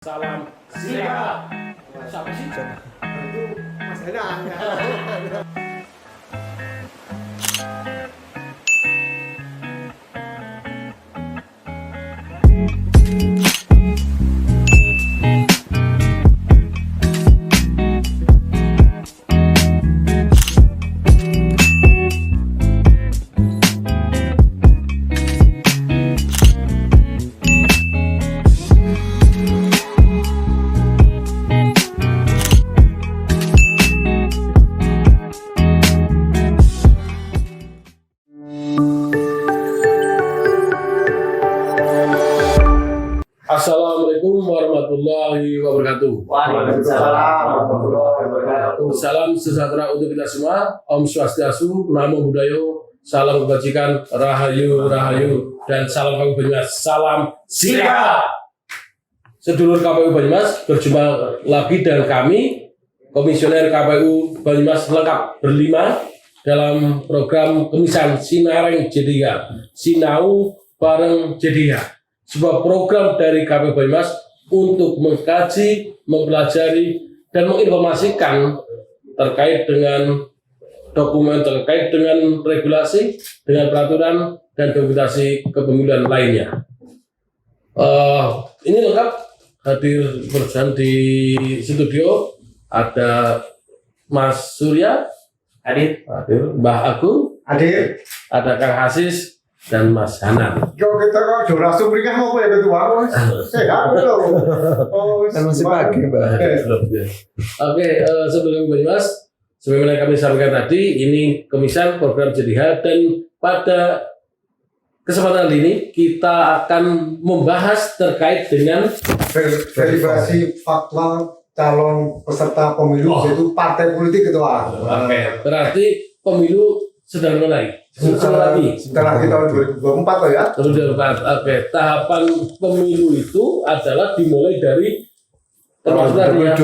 Salam siap. Siapa sih? Itu Mas Henang ya. Assalamualaikum warahmatullahi wabarakatuh. Waalaikumsalam warahmatullahi wabarakatuh. Salam sejahtera untuk kita semua. Om Swastiastu, Namo Buddhaya, salam kebajikan, Rahayu, Rahayu, dan salam KPU Banyumas. Salam siap. Sedulur KPU Banyumas, berjumpa lagi dengan kami, Komisioner KPU Banyumas lengkap berlima dalam program Kemisan Sinareng Jediya, Sinau Bareng Jediya. Sebuah program dari KPU Banyumas untuk mengkaji, mempelajari, dan menginformasikan terkait dengan dokumen, terkait dengan regulasi, dengan peraturan, dan dokumentasi kepemiluan lainnya. Ini lengkap hadir bersama di studio ada Mas Surya, Hadir, Mbah Agung, Hadir. ada Kang Hasis, dan Mas Hanan. Yo kita kok jurah sumringah mau ya ketua Mas. Sehat loh. Oh, Kan masih pagi, Mbak. Oke, sebelum Banyumas, sebagaimana kami sampaikan tadi, ini Kemisan program Jediha, dan pada kesempatan ini kita akan membahas terkait dengan verifikasi faktual calon peserta pemilu yaitu partai politik ketua. Oke, berarti pemilu sedang mulai. Sebentar lagi. Sebentar lagi tahun 2024 loh ya. Oke, tahapan pemilu itu adalah dimulai dari termasuk tadi ya.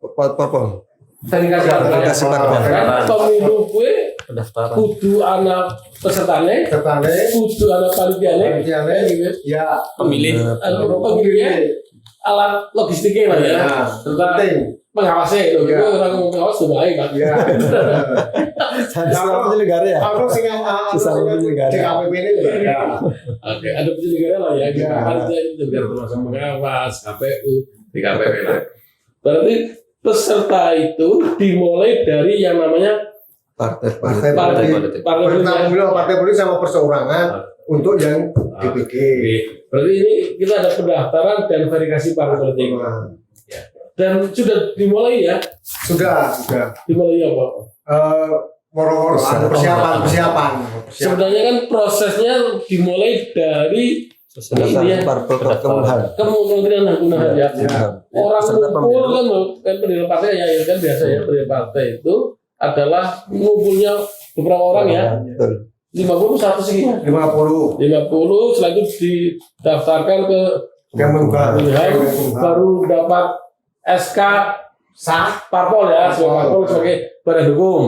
Parpol. Verifikasi parpol. Pemilu kue pendaftaran. kudu anak pesertane, Sertane kudu anak panitiane, ya Pemilih. pemilihnya alat logistiknya lah ya. Ya, Serta penting. pengawasnya, Ya. orang pengawas sudah baik kan. Ya. Sesama penyelenggara ya. Aku sing Sesama penyelenggara. di KPP ini juga ya. Oke, ada penyelenggara lah ya. Kita Ya. panitia itu juga termasuk pengawas, KPU, di KPP lah. Berarti peserta itu dimulai dari yang namanya Partai Partai politik. partai Peserta politik. pemilu partai politik sama perseorangan untuk yang DPG. Oke. Berarti ini kita ada pendaftaran dan verifikasi partai politik. Dan sudah dimulai ya? Sudah. Dimulai apa? Moro-moro ada persiapan. Sebenarnya kan prosesnya dimulai dari ini ya, Parpol Kemenhan. Kementerian Hukum dan Ya. HAM. Orang Peserta ngumpul pemilu. kan pendiri partai ya kan biasa ya, pendiri partai itu adalah ngumpulnya beberapa orang ya. Betul. 50 satu sekian. 50 50 setelah itu didaftarkan ke Kemenhan baru dapat SK sah. parpol ya, sebagai parpol sebagai badan hukum.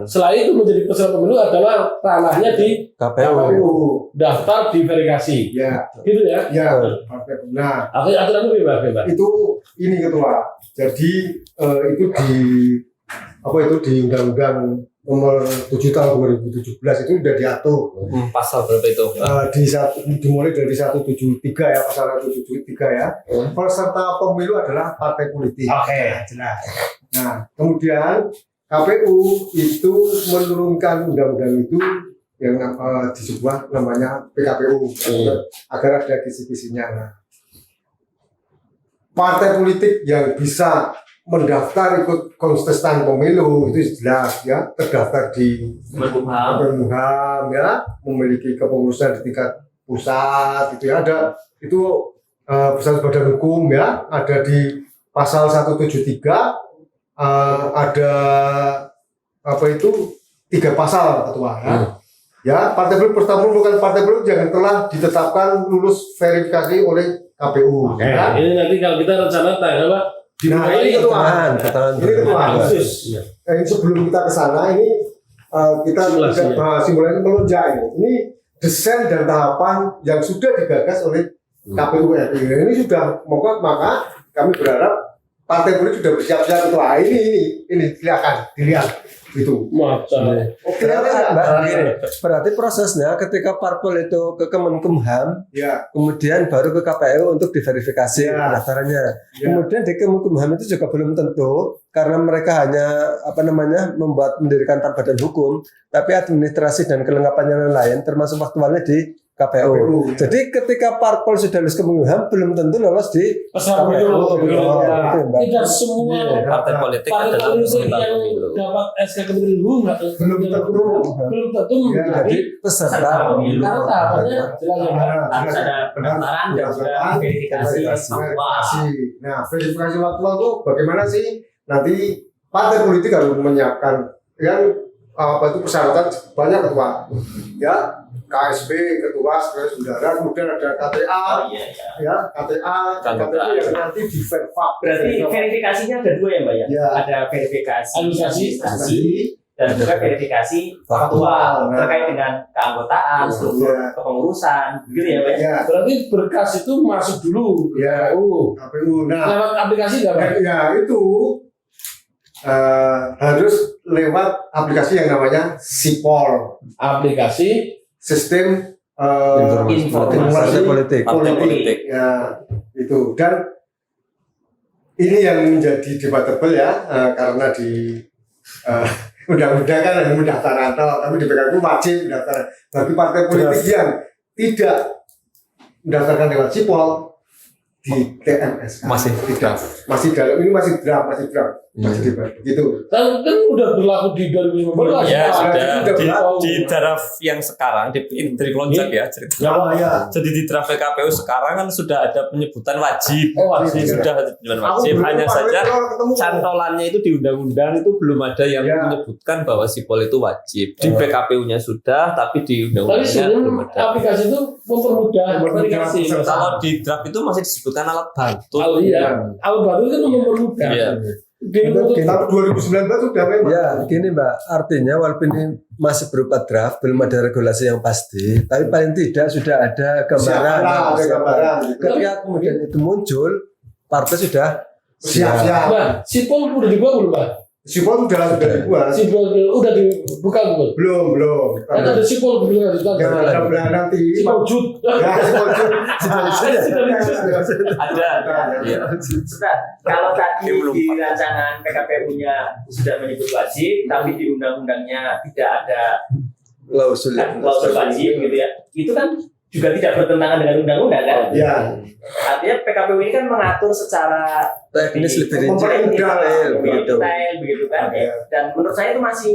Setelah itu menjadi peserta pemilu adalah ranahnya di KPU. daftar di verifikasi. Ya, Gitu ya. ya. Partai. Nah, Aturan itu bebas. itu ini ketua. Jadi itu di Undang-Undang Nomor 7 tahun 2017 itu sudah diatur. Pasal berapa itu? Dimulai dari 173 ya, pasal 173 ya. Peserta pemilu adalah partai politik. Oke. Jelas. Nah, kemudian KPU itu menurunkan undang-undang itu yang di sebuah namanya PKPU agar ada kisi-kisinya. Nah, partai politik yang bisa mendaftar ikut kontestan pemilu itu jelas ya, terdaftar di Kemenhan ya, memiliki kepengurusan di tingkat pusat itu ya, ada itu pusat badan hukum ya, ada di pasal 173 ada apa itu 3 pasal ketua ya. Ya, partai politik pertama bukan partai politik yang telah ditetapkan lulus verifikasi oleh KPU. Oke. Ya. Ini nanti kalau kita rencana tanggal apa? Nah, ini ketua. Ketua. Ini ketua. Agustus. Ini sebelum kita ke sana ini kita simulasi melonjak ini. Ini desain dan tahapan yang sudah digagas oleh KPU RI. Ini sudah maka kami berharap partai politik sudah bersiap-siap untuk ini silakan dilihat itu. Macam. Oke, Mbak, begini, berarti prosesnya ketika parpol itu ke Kemenkumham, ya, kemudian baru ke KPU untuk diverifikasi Ya. pendaftarannya. Ya. Kemudian di Kemenkumham itu juga belum tentu karena mereka hanya mendirikan badan hukum, tapi administrasi dan kelengkapannya lain termasuk faktualnya di KPU. Ya. Jadi ketika parpol sudah lulus Kemenkumham belum tentu lolos di Pesan KPU. itu. Ya, itu, Mbak. Tidak semua Iya. Partai politik partai adalah politik penyelenggara yang pemilu. dapat SK Kementerian Belum tentu. belum tentu Ya. Jadi peserta Peserta pemilu. karena tahapannya jelas ya, Pak. Harus ada pendaftaran dan juga verifikasi faktual. Verifikasi. Nah, verifikasi faktual itu bagaimana sih? Nanti partai politik harus menyiapkan yang persyaratan banyak ketua, ya KSB ketua sekretaris bendahara, kemudian ada KTA, Oh iya, iya. ya KTA, KTA yang nanti di verifak. Berarti verifikasinya ada dua ya Mbak ya? Ya. Ada verifikasi Administrasi. dan juga verifikasi faktual Nah. terkait dengan keanggotaan, struktur Ya. kepengurusan, begitu ya Mbak ya? Ya, Berarti berkas itu masuk dulu. Ya. KPU. KPU. Nah, Lewat aplikasi nggak, Pak? ya itu harus lewat aplikasi yang namanya SIPOL, Aplikasi sistem informasi informasi politik. Partai politik. ya itu. Dan ini yang menjadi debatable ya, karena di undang-undang kan hanya mendaftaran, tapi di PKPU wajib mendaftar. Bagi partai politik yang tidak mendaftarkan lewat SIPOL di TMS Masih tidak, masih dalam ini masih draft, masih debat begitu. kan udah berlaku di 2015. Ya Pak. sudah Sudah berlaku. di draft yang sekarang dari loncat ya cerita. Ya. Jadi di draft PKPU sekarang kan sudah ada penyebutan wajib. Oh, wajib. Sudah ada penyebutan Aku wajib. belum Hanya pernah saja ketemu. cantolannya itu di undang-undang itu belum ada yang Ya. menyebutkan bahwa sipol itu wajib. Di PKPU-nya sudah, tapi di Tapi undang-undangnya belum sebenarnya ada. aplikasi itu mempermudah verifikasi. Kalau di draft itu masih disebutkan alat bantu. Oh iya, alat baru kan mempermudah. Iya. Untuk Tahun 2019 sudah memang. Ya, gini Mbak, artinya walaupun ini masih berupa draft, belum ada regulasi yang pasti, tapi paling tidak sudah ada gambaran. Siap, ada gambaran. Ketika kemudian itu muncul, partai sudah Siap. Nah, sipol udah dibuat belum, Pak? Sipol sudah dibuat. Sipol udah dibuka belum? Belum. Kan ada sipol belum ada. Jangan ada bulan nanti. Sipol jut. Ya, sipol Ada. Iya. Sebentar, kalau tadi Ini belum. di rancangan PKPU-nya sudah menyebut wajib, tapi di undang-undangnya tidak ada klausul. klausul wajib gitu ya, itu kan juga tidak bertentangan dengan undang-undang kan? Ya. Artinya PKPU ini kan mengatur secara Teknis lebih rinci, komponen detail, begitu. detail begitu kan? Ya. Dan menurut saya itu masih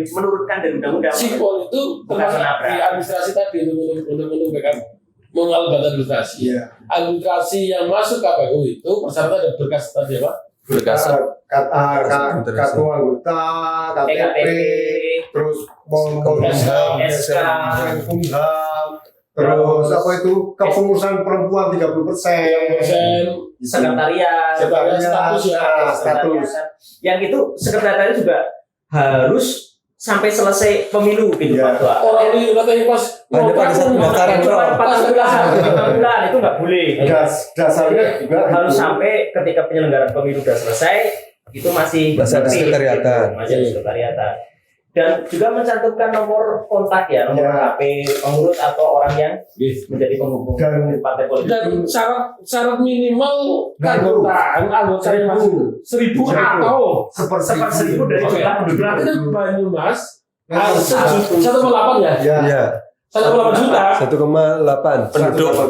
menurunkan dari undang-undang. Sipol itu termasuk di administrasi tadi untuk BKM mengalir administrasi. Iya. Administrasi yang masuk KPU itu persyaratan ada berkas tadi apa? Berkas. Kartu anggota, KTP, PKTP, terus SK, Menkumham, terus apa itu kepengurusan perempuan 30%. sekretariat, Status ya. Status. Yang itu sekretariat juga harus sampai selesai pemilu gitu Iya. Pak Tua. Orang di katanya pas Hanya pada saat pendaftaran Cuma doang. 4 bulan itu nggak boleh. Dasarnya juga Harus itu. sampai ketika penyelenggaraan pemilu sudah selesai itu masih Masih ada aktif, sekretariatan. gitu. Masih ada sekretariatan. Dan juga mencantumkan nomor kontak ya, nomor Ya. HP pengurus atau orang yang menjadi penghubung Dan- partai politik. dan syarat minimal Nah, anggota yang masuk 1.000 atau Seper-seribu dari Oke, jumlah penduduk. berarti kan Banyumas Nah, 1,8 ya? Ya. Iya, 1,8 juta. 1,8 Penduduk. Nah,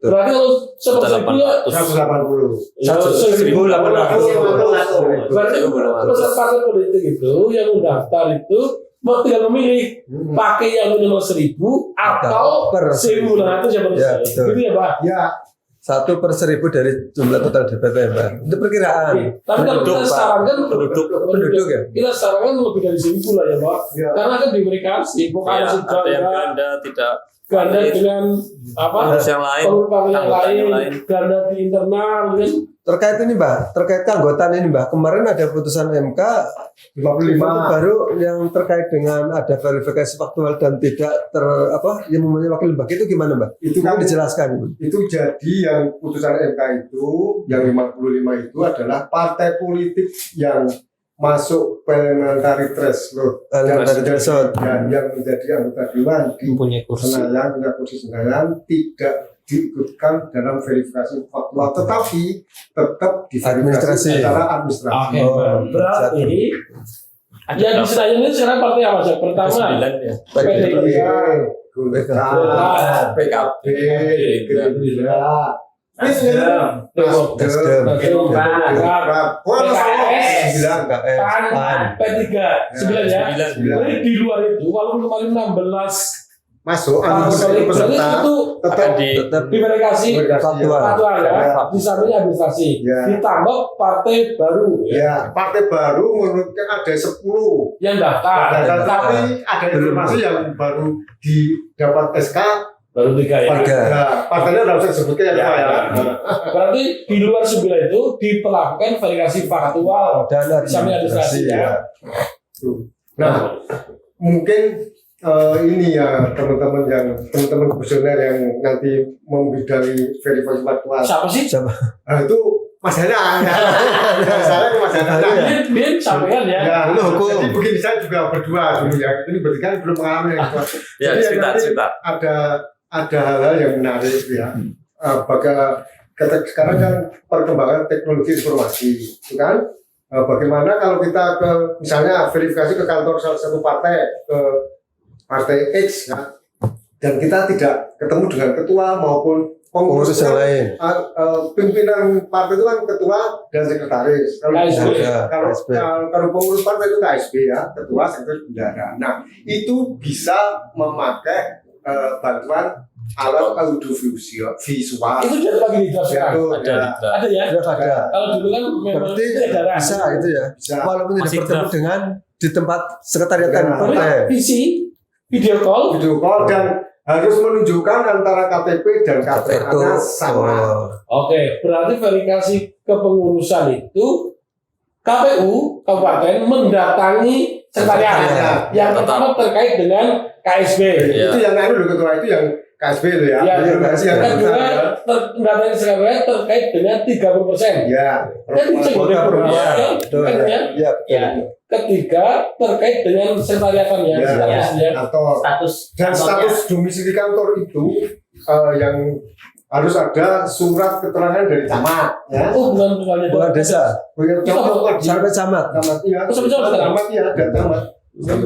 berarti kalau 100.000 ya 180. 1.800. berarti peserta partai politik itu yang mendaftar itu mau tinggal memilih pakai yang minimal 1.000 atau Per 1.800 ya Ya, betul. gitu ya Pak. Ya, 1 per 1.000 dari jumlah total DPT Mbak. Itu perkiraan. Tapi kalau Penduduk, kita Pak. sarankan Penduduk ya? kita sarankan lebih dari 1.000 lah ya Pak. Ya. Karena kan diverifikasi bukan Ya, ada yang sudah Anda tidak ganda dengan apa? Terus yang lain, Pengurus yang anggota yang lain, ganda di internal, kan? Terkait ini Mbak, terkait keanggotaan ini Mbak, kemarin ada putusan MK 55 itu baru yang terkait dengan ada verifikasi faktual dan tidak yang mempunyai wakil lembaga itu gimana Mbak? Itu Mau kan dijelaskan. itu jadi yang putusan MK itu yang 55 itu adalah partai politik yang masuk parliamentary threshold Parliamentary threshold. dan yang menjadi anggota dewan di mempunyai kursi. Senayan punya kursi Senayan tidak diikutkan dalam verifikasi faktual, tetapi tetap diverifikasi Administrasi. secara administrasi. Oke, berarti yang di Senayan ini sekarang partai apa sih? Pertama, 9 ya. PDIP, Golkar, PKB, Gerindra, Nasdem, Nasdem, Demokrat, PKS, sembilan, PAN, P3, 9 ya. Jadi di luar itu, walaupun kemarin 16 masuk partai anggota peserta itu tetap tetap diverifikasi faktual. faktual ya, di sampingnya administrasi, Ya. ditambah partai baru ya partai baru menurutnya ada 10 yang daftar, tapi ada informasi yang baru didapat SK baru 3 ya. partainya nggak usah disebutkan ya, Ya. Berarti di luar 9 itu diperlakukan verifikasi faktual Dan di samping administrasi ya. Nah, mungkin ini ya teman-teman komisioner yang nanti membidangi verifikasi faktual. Siapa sih? Nah, itu Mas Hana. Saya ke Mas Hana. Bin sampaikan ya. Ya, Itu hukum. jadi begini saya juga berdua dulu ya. Ini berarti kan belum mengalami yang itu. Ya, Jadi nanti cerita. ada hal-hal yang menarik ya. Sekarang kan perkembangan teknologi informasi, itu kan? Bagaimana kalau kita misalnya verifikasi ke kantor salah satu partai, ke partai X, ya, dan kita tidak ketemu dengan ketua maupun Pengurus yang lain. pimpinan partai itu kan ketua dan sekretaris. KSB. Kalau pengurus partai itu KSB ya, ketua, sekretaris, bendahara. Nah, itu bisa memakai bantuan alat audiovisual. Itu jadi lagi dijelaskan. Ada ya. Ada. Kalau dulu kan memang Berarti itu edaran. bisa gitu ya. Bisa. Walaupun Masih tidak bertemu draft. dengan di tempat sekretariatan Ya. partai. PC, video call, Video call dan harus menunjukkan antara KTP dan KTA-nya sama. Oke, berarti verifikasi kepengurusan itu KPU Kabupaten mendatangi sekretariat yang pertama terkait dengan KSB. Iya. Itu yang loh ketua itu yang KSB itu ya. Ya, Itu yang kedua mendatangi sekretariat terkait dengan 30%. ya. Kan bisa boleh Ya, betul, kan ya. Ya, Ya. betul. Ketiga terkait dengan sekretariatan ya, Ya. statusnya. Kantor. Status Dan kantornya. status domisili kantor itu yang harus ada surat keterangan dari camat ya. Oh, bukan misalnya Bukan desa. Camat bukan di Sampai camat. camat iya. Oh, sampai camat. Camat iya, ada camat.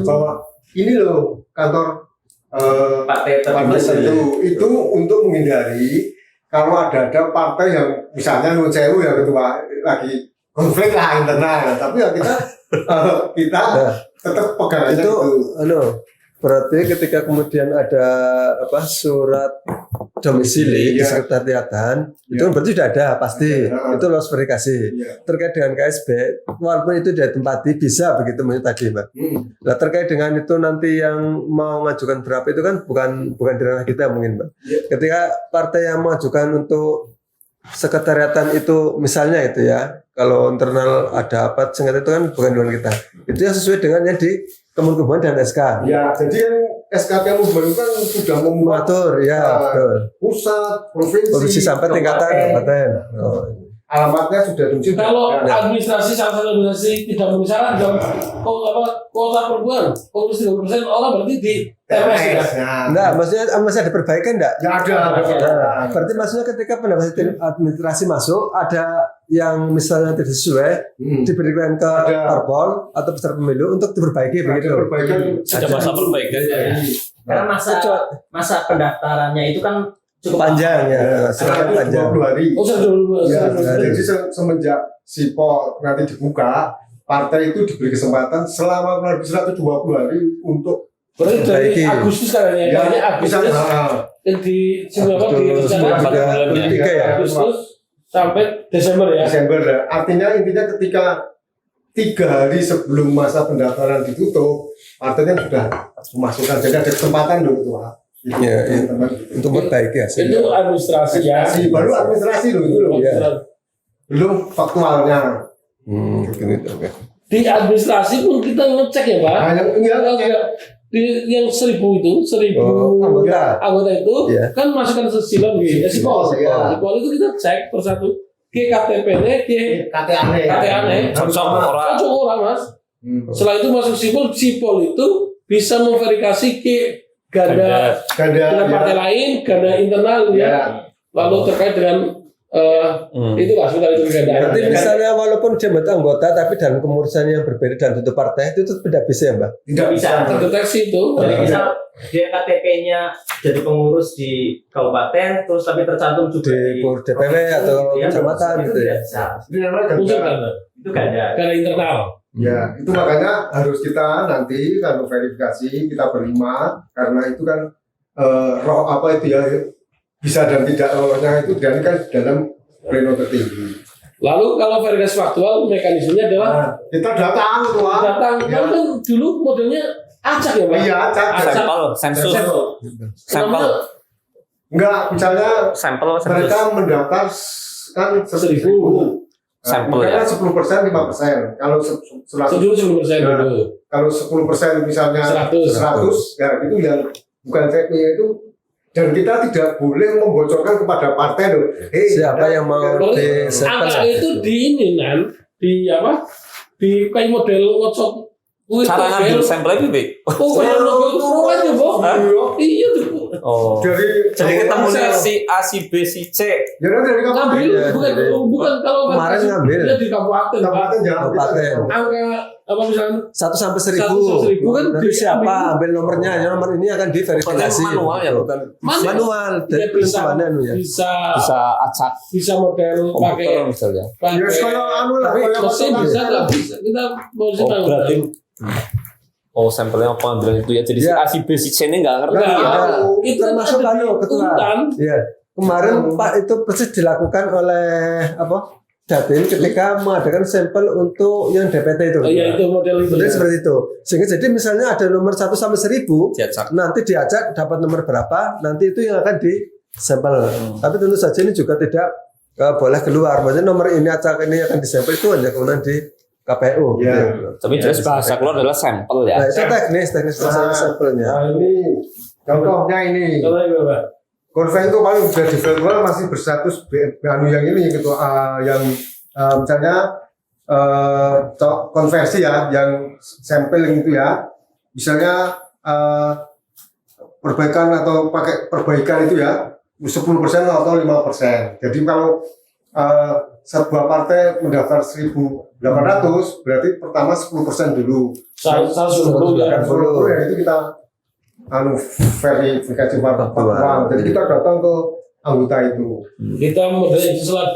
Bahwa ini loh kantor Partai partai tertentu. itu untuk menghindari kalau ada partai yang misalnya nu sewu ya ketua lagi konflik lah internal, tapi ya kita tetap pegang aja Itu itu. berarti ketika kemudian ada surat domisili di Iya. sekretariatan itu Iya. berarti sudah ada pasti Iya. itu lolos verifikasi. Iya. Terkait dengan KSB walaupun itu sudah ditempati bisa begitu menurut tadi Mbak. Nah terkait dengan itu nanti yang mau mengajukan berapa itu kan bukan di ranah kita mungkin Mbak. Iya. Ketika partai yang mengajukan untuk sekretariatan itu misalnya itu ya kalau internal ada apa sengketa itu kan bukan dengan kita. Itu yang sesuai dengan yang di Kemenkumham dan SK. Ya, jadi kan SKP Kemenkumham kan sudah memuat Mengatur ya betul. pusat, provinsi Sampai tingkatan kabupaten. Oh. alamatnya sudah domisili. Kalau Ya. administrasi salah satu administrasi tidak memenuhi syarat dalam kuota perempuan, komisi 30% orang berarti di TPS ya. Nah, Enggak, maksudnya masih ada perbaikan enggak? ya ada. Nah, berarti maksudnya ketika pendaftaran administrasi masuk ada yang misalnya tidak sesuai diberikan ke Ada. parpol atau peserta pemilu untuk diperbaiki begitu. Perbaikan Ada masa perbaikan ya. Karena masa pendaftarannya itu kan cukup Panjang ya, silakan panjang. 20 hari. Oh, sudah dulu. Ya, sudah. jadi semenjak SIPO nanti dibuka, partai itu diberi kesempatan selama kurang lebih 120 hari untuk Berarti dari Perbaiki. Agustus kan ya, kayaknya bisa Agustus di sembilan di rencana 23 ya. Agustus sampai Desember ya. Desember. Artinya intinya ketika 3 hari sebelum masa pendaftaran ditutup, partainya sudah memasukkan. Jadi ada kesempatan loh ketua Itu, Iya, iya. teman-teman. Untuk memperbaiki hasilnya. Itu administrasi ya. Baru administrasi loh itu loh. Iya. Belum faktualnya. Gitu, oke. Di administrasi pun kita ngecek ya Pak. Nah, yang Kalau di yang 1000 itu, 1000 anggota itu Iya. kan masukkan silon gitu. Sipol. Iya. Sipol itu kita cek persatu. Ke KTP-nya, ke KTA-nya. Cocok orang. Cocok orang Mas. Setelah itu masuk sipol itu bisa memverifikasi ke ganda dengan partai lain, ganda internal ya. Lalu terkait dengan itu lah sebentar itu ganda. Berarti misalnya walaupun dia betul anggota tapi dalam kemurusan yang berbeda dan tentu partai itu tidak bisa ya Mbak? Tidak bisa. Terdeteksi itu. Jadi misal dia KTP-nya jadi pengurus di kabupaten, terus tapi tercantum juga Di DPW atau kecamatan itu gitu ya? tidak bisa. Itu namanya Unsur ganda. ganda. Itu gak ada. Ganda internal. Ya, itu makanya harus kita nanti kalau verifikasi kita berlima karena itu kan roh apa itu ya bisa dan tidak rohnya itu dan kan dalam pleno tertinggi. Lalu kalau verifikasi faktual mekanismenya adalah Nah, kita datang tuh, datang. Kan dulu modelnya acak ya Pak. Iya, acak. Sampel, sensus. Sampel. Enggak, misalnya Sampel, sensus. mereka mendaftar kan 1.000. Sampel ya. Kan 10% 5%. Kalau 100 Dulu 10% Nah, dulu. kalau 10% misalnya 100. ya itu yang bukan VP itu dan kita tidak boleh membocorkan kepada partai loh. Siapa yang mau Berarti di angka itu di ini kan di apa? Di kayak model WhatsApp. Cara ngambil sampelnya Bibik. Oh, kayak model turun aja, Bos. Iya tuh. Oh. Dari Jadi ketemu si A, si B, si C. ya dari kamu Ngambil Iya, bukan jadi- bukan kalau Kemarin verifikasi ngambil. dia di kabupaten, Pak. kabupaten jangan Kabupaten. Angka apa misalnya 1 sampai 1000. 1 sampai 1000 kan Nanti diambil. siapa ambil nomornya, ya nomor ini akan diverifikasi. Manual ya, bukan Manual dari dia bisa mana ya? bisa acak bisa model komputer pakai misalnya. ya sekolah anu lah tapi kayak mesin apa, bisa nggak bisa kita mau Oh, berarti sampelnya apa ambilan itu ya. Jadi si Ya. A, si B, si C ini nggak ngerti Nggak, ya. itu termasuk ada di anu ketua. urutan. Iya. Kemarin Pak itu persis dilakukan oleh apa? Datin ketika mengadakan sampel untuk yang DPT itu. Oh, iya itu model itu Betul ya. seperti itu. Sehingga jadi misalnya ada nomor 1 sampai 1000, Diacak. nanti diacak dapat nomor berapa, nanti itu yang akan di sampel. Tapi tentu saja ini juga tidak boleh keluar. Maksudnya nomor ini acak ini akan disampel itu hanya kemudian di KPU. Ya. gitu. Tapi jelas bahasa keluar adalah sampel ya. Nah, itu teknis Nah, sampelnya. Nah, ini contohnya ini Kalau itu Pak. konven itu paling sudah di virtual masih berstatus anu yang ini gitu yang misalnya konversi ya yang sampling itu ya misalnya perbaikan atau pakai perbaikan itu ya 10% atau 5%. Jadi kalau sebuah partai mendaftar 1.800 berarti pertama 10% dulu. 110 ya. Dan 10% ya itu kita verifikasi faktual. Jadi kita datang ke anggota itu. Kita model itu setelah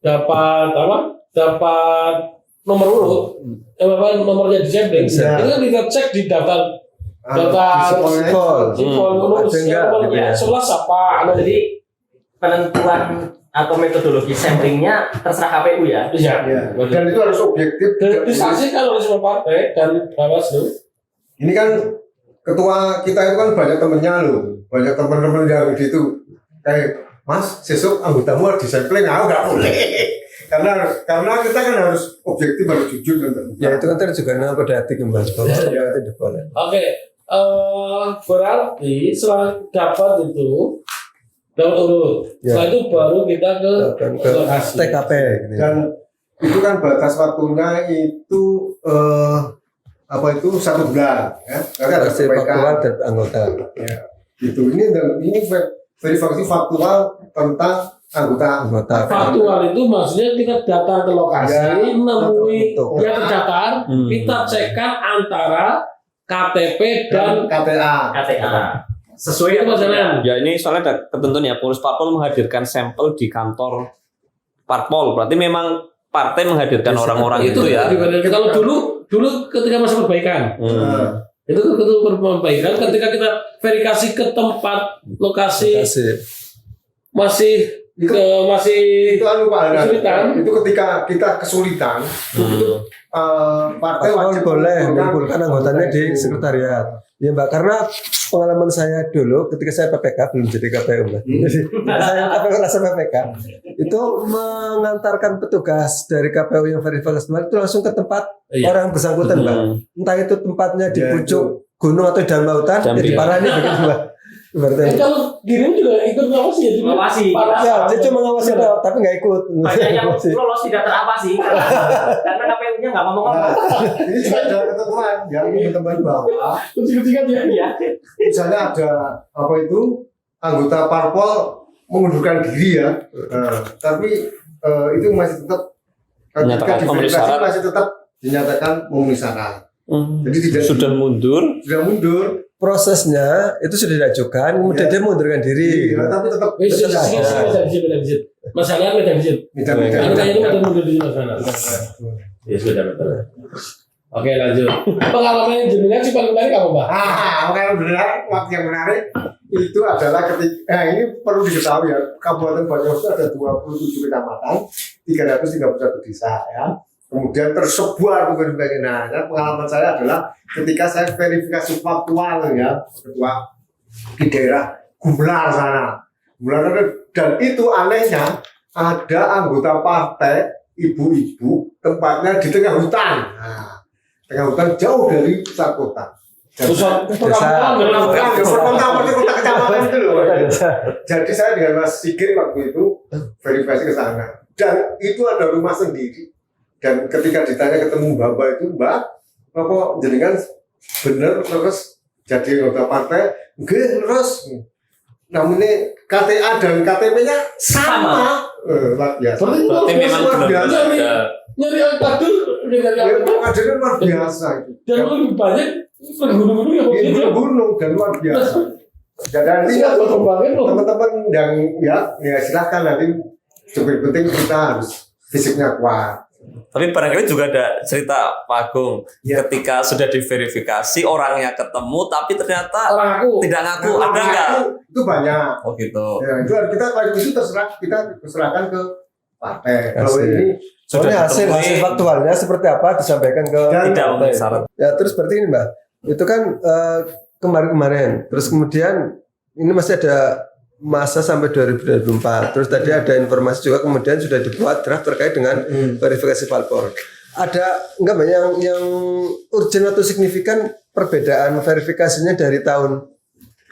dapat apa? Dapat nomor urut, nomornya di sampling. Iya. Itu kan kita cek di daftar Sipol. sipol nomor Ada enggak gitu ya? 11 apa? Nah, jadi penentuan atau metodologi samplingnya terserah KPU ya. Iya. Ya. Dan itu harus objektif. Dan disaksikan oleh semua partai dan Bawaslu. Ini kan ketua kita itu kan banyak temennya loh, banyak teman-teman yang gitu. Kayak Mas, besok anggotamu harus disampling, aku nggak boleh. karena kita kan harus objektif, harus jujur dan terbuka. Ya itu kan tadi juga nama kode etik Mas bahwa Iya. itu tidak boleh. Oke, berarti setelah dapat urut. Ya. Setelah itu baru kita Dan ke ke lokasi. TKP gitu. Dan itu kan batas waktunya itu apa itu 1 bulan, ya. Karena ada Hasil faktual perbaikan. dari anggota. Ya, gitu. Ini verifikasi faktual tentang anggota. Faktual itu maksudnya kita datang ke lokasi, Ya, nemui betul. yang terdaftar, kita cekkan antara KTP dan KTA. Sesuai itu maksudnya. Ya ini soalnya ada ketentuan ya, pengurus parpol menghadirkan sampel di kantor parpol. Berarti memang partai menghadirkan orang-orang itu ya. Kalau dulu ketika masa perbaikan, itu ketika perbaikan, ketika kita verifikasi ke tempat lokasi masih Itu anu Pak Hanan, kesulitan. itu ketika kita kesulitan itu partai Parpol wajib boleh mengumpulkan mengumpulkan anggotanya di sekretariat. Ya Mbak, karena pengalaman saya dulu ketika saya PPK belum jadi KPU Mbak. Jadi saya KPU rasa PPK itu mengantarkan petugas dari KPU yang verifikasi itu langsung ke tempat Iya. orang bersangkutan Mbak. Entah itu tempatnya di Ya, pucuk gunung atau dalam lautan, ya Jambi. diparahin begitu Mbak. Ibaratnya. Kalau dirimu juga ikut ngawasi ya? Juga? Ngawasi. Ya, dia cuma ngawasi doang, tapi nggak ikut. Banyak yang lolos tidak terawasi karena KPU-nya nggak ngomong-ngomong. Nah, ini juga ada ketentuan yang teman bahwa Kucing-kucingan ya? Iya. misalnya ada apa itu anggota parpol mengundurkan diri ya, tapi itu masih tetap Menyatakan ketika memenuhi diverifikasi syarat. masih tetap dinyatakan memenuhi syarat. Jadi tidak Sudah mundur. sudah mundur, Prosesnya itu sudah diajukan, kemudian Ya. dia mengundurkan diri. ya, tapi tetap Wis, tetap sih, ada. medan visit. Masalahnya medan visit. Beda-beda. Karena kayaknya medan mundur di mana? Ya sudah betul. Oke lanjut. Pengalaman jenengan sih paling menarik apa Pak? Makanya benar waktu yang menarik itu adalah ketika ini perlu diketahui ya, Kabupaten Banyuwangi ada 27 kecamatan, 331 desa ya. Kemudian tersebar bukan bagian. Nah, pengalaman saya adalah ketika saya verifikasi faktual ya, ketua di daerah Gumelar sana. Gumelar dan itu anehnya ada anggota partai ibu-ibu tempatnya di tengah hutan. Nah, tengah hutan jauh dari pusat kota. Pusat Desa. Kota kecamatan itu loh. Jadi saya dengan Mas Sigit waktu itu verifikasi ke sana. Dan itu ada rumah sendiri. Dan ketika ditanya ketemu Mbak itu, Mbak, apa jenengan bener terus jadi anggota partai? Nggih, terus. Namanya KTA dan KTP-nya sama. Luar biasa. Berarti memang luar belum biasa. ada. Nyari kader dari Ya, apa? pengajaran luar biasa itu. Dan lebih banyak gunung-gunung yang Ini begitu. gunung dan luar biasa. Jadi nanti Siapa kembangin loh? teman-teman yang ya silakan nanti lebih penting kita harus fisiknya kuat. Tapi barangkali juga ada cerita Pak Agung Ya. ketika sudah diverifikasi orangnya ketemu tapi ternyata Orang aku. tidak ngaku, Nah, ada nggak? itu banyak. Oh gitu. Ya, itu kita kalau itu terserah kita serahkan ke partai. Kalau Hasil. ini Soalnya hasil ditemui, faktualnya seperti apa disampaikan ke Dan tidak memenuhi syarat. Ya terus seperti ini Mbak, itu kan kemarin-kemarin, terus kemudian ini masih ada masa sampai 2024. Terus tadi ada informasi juga kemudian sudah dibuat draft terkait dengan verifikasi parpol. Ada enggak Mbak yang urgent atau signifikan perbedaan verifikasinya dari tahun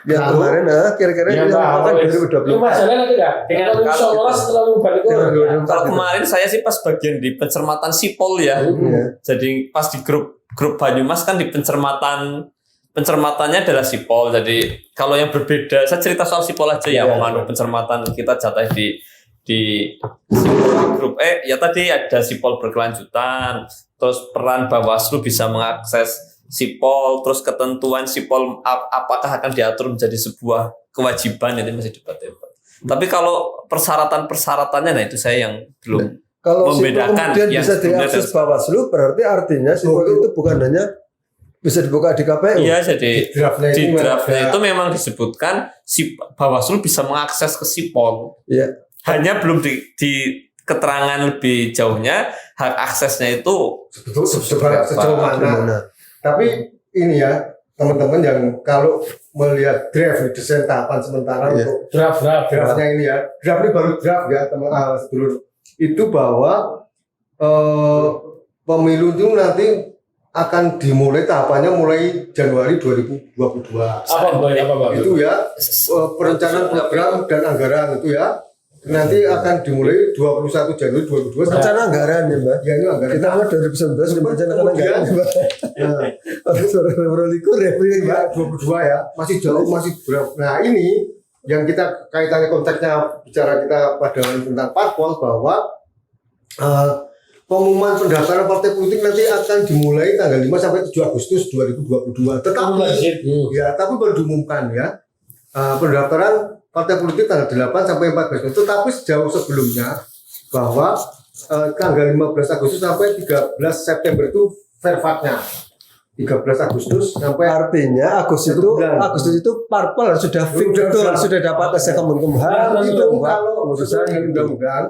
yang Lalu? kemarin? Kira-kira Ya, yang Pak, kan wes. 2024. Itu masalahnya nanti nggak? Dengan Kalau kalau seolah setelah balik Dengan ke 2024 Kalau gitu. kemarin saya sih pas bagian di pencermatan sipol ya. Iya. Jadi pas di grup Banyumas kan di pencermatannya adalah sipol. Jadi kalau yang berbeda, saya cerita soal sipol aja ya, Iya. Manu pencermatan kita jatah di grup ya tadi ada sipol berkelanjutan, terus peran Bawaslu bisa mengakses sipol, terus ketentuan sipol apakah akan diatur menjadi sebuah kewajiban, itu masih debat-debat. Tapi kalau persyaratan-persyaratannya, nah itu saya yang belum. Kalau sipol Membedakan kemudian yang bisa sebelumnya diakses dan- Bawaslu, berarti artinya sipol itu bukan hanya bisa dibuka di KPU. Iya, jadi draftnya di itu draftnya ada. itu memang disebutkan si Bawaslu bisa mengakses ke sipol. Iya. Hanya belum di keterangan lebih jauhnya hak aksesnya itu Betul, sejauh mana. Gimana? Tapi ini ya teman-teman yang kalau melihat draft desain tahapan sementara Iya. untuk draft. draftnya ini ya, draft ini baru draft ya teman sedulur, itu bahwa pemilu itu nanti akan dimulai tahapannya mulai Januari 2022. Apa Pak? Itu ya perencanaan program dan anggaran itu ya nanti akan dimulai 21 Januari 2022. Rencana anggaran ya Mbak. Ya ini anggaran. Kita mau 2019 sudah merencanakan anggaran ya Mbak. Nah, Orang likur ya. ya 22 ya masih jauh masih berapa. Nah ini yang kita kaitannya konteksnya bicara kita pada tentang parpol bahwa pengumuman pendaftaran partai politik nanti akan dimulai tanggal 5 sampai 7 Agustus 2022. Tetapi tapi baru diumumkan ya pendaftaran partai politik tanggal 8 sampai 14 Agustus. Tetapi sejauh sebelumnya bahwa tanggal 15 Agustus sampai 13 September itu verfatnya. 13 Agustus sampai Artinya Agustus itu parpol sudah fix betul, sudah dapat SK Kemenkumham itu kalau sesuai dengan undang-undang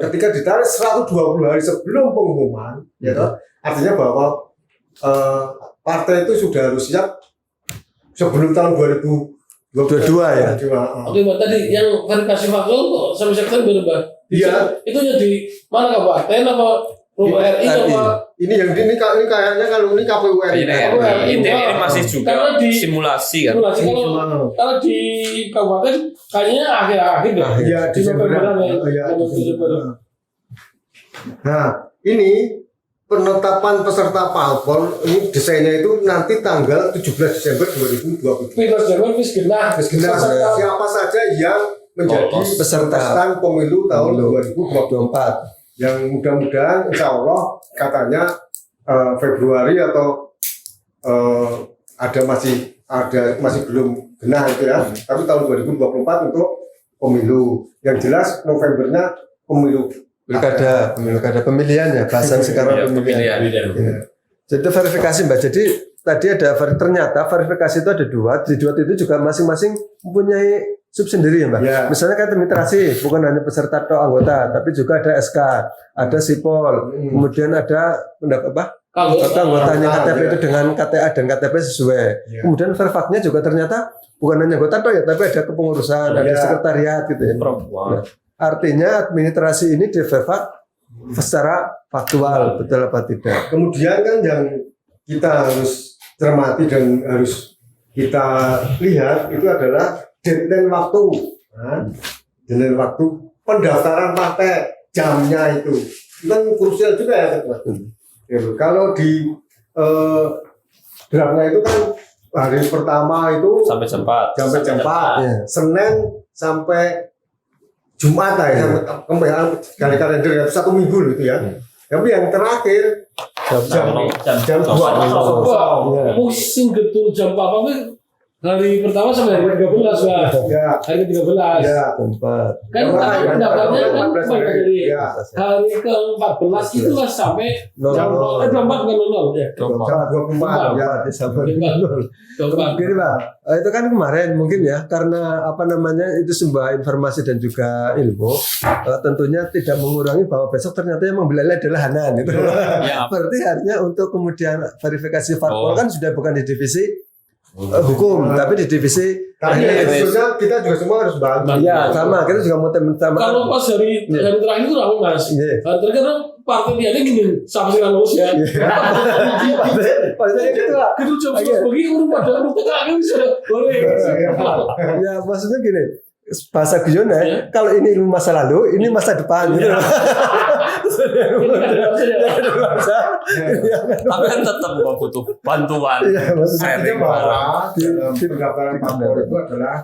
ketika ditarik 120 hari sebelum pengumuman ya toh, artinya bahwa partai itu sudah harus siap sebelum tahun 2022 ya. Oke, Mbak, tadi yang verifikasi faktual kok sampai sekarang belum, Mbak? Iya. Itu yang di mana, Kabupaten apa Rumah RI apa? Ini yang ini kayaknya kalau ini KPU RI. Ini masih juga Karena di simulasi kan. simulasi kalau di kabupaten kayaknya akhir-akhir deh. Iya, Di Novemberan ya. Iya, November. Nah, ini penetapan peserta parpol ini desainnya itu nanti tanggal 17 Desember 2020. Peter Jerman wis genah. Siapa saja yang menjadi peserta pemilu tahun 2024 yang mudah-mudahan insya Allah katanya Februari atau masih belum genah itu ya, tapi tahun 2024 untuk pemilu. Yang jelas Novembernya pemilu Pilkada pemilihan ya, bahasan sekarang pemilihan. Ya. Jadi verifikasi Mbak. Jadi tadi ternyata verifikasi itu ada dua. Di dua itu juga masing-masing mempunyai sub sendiri ya Mbak. Ya. Misalnya kayak administrasi, bukan hanya peserta atau anggota, tapi juga ada SK, ada sipol, kemudian ada anggotanya KTP itu dengan KTA dan KTP sesuai. Ya. Kemudian verfaknya juga ternyata bukan hanya anggota ya, tapi ada kepengurusan, ada sekretariat gitu ya. Nah, artinya administrasi ini diverfak secara faktual, betul apa tidak. Kemudian kan yang kita harus cermati dan harus kita lihat itu adalah deadline waktu. Deadline waktu pendaftaran partai, jamnya itu kan krusial juga ya Ketua. Kalau di draftnya itu kan hari pertama itu Sampai jam 4. sampai jam 4, Ya. Senin sampai Jumat ya, sampai kali kalender ya, 1 minggu gitu ya. Tapi yang terakhir jam 2 Musim betul jam apa hari pertama sampai hari 13 Pak. ya. Hari ke-13. Ya. Tempat. Kan pendaftarnya kan dari Ya. hari ke-14 itu lah sampai jam 24 kan 00 ya. Jam 24 ya. Gini Pak, itu kan kemarin mungkin ya karena itu sebuah informasi dan juga ilmu, tentunya tidak mengurangi bahwa besok ternyata yang membelanya adalah Hanan itu. Ya. Berarti artinya untuk kemudian verifikasi parpol kan sudah bukan di divisi hukum, tapi di divisi Tapi sebetulnya kita juga semua harus bantu. ya sama, kita juga mau sama. Kalau pas hari terakhir itu ramai Mas. Iya. Hari terakhir kan partai dia gini sama sih kan ya. Maksudnya gitu lah. Gitu jam 11 pagi urut pada urut kan sudah boleh. Ya maksudnya gini, bahasa Guyonnya, kalau ini ilmu masa lalu, ini masa depan gitu. Tapi kan tetap kok butuh bantuan. Iya, maksudnya Sharing bahwa barang. pendaftaran parpol itu adalah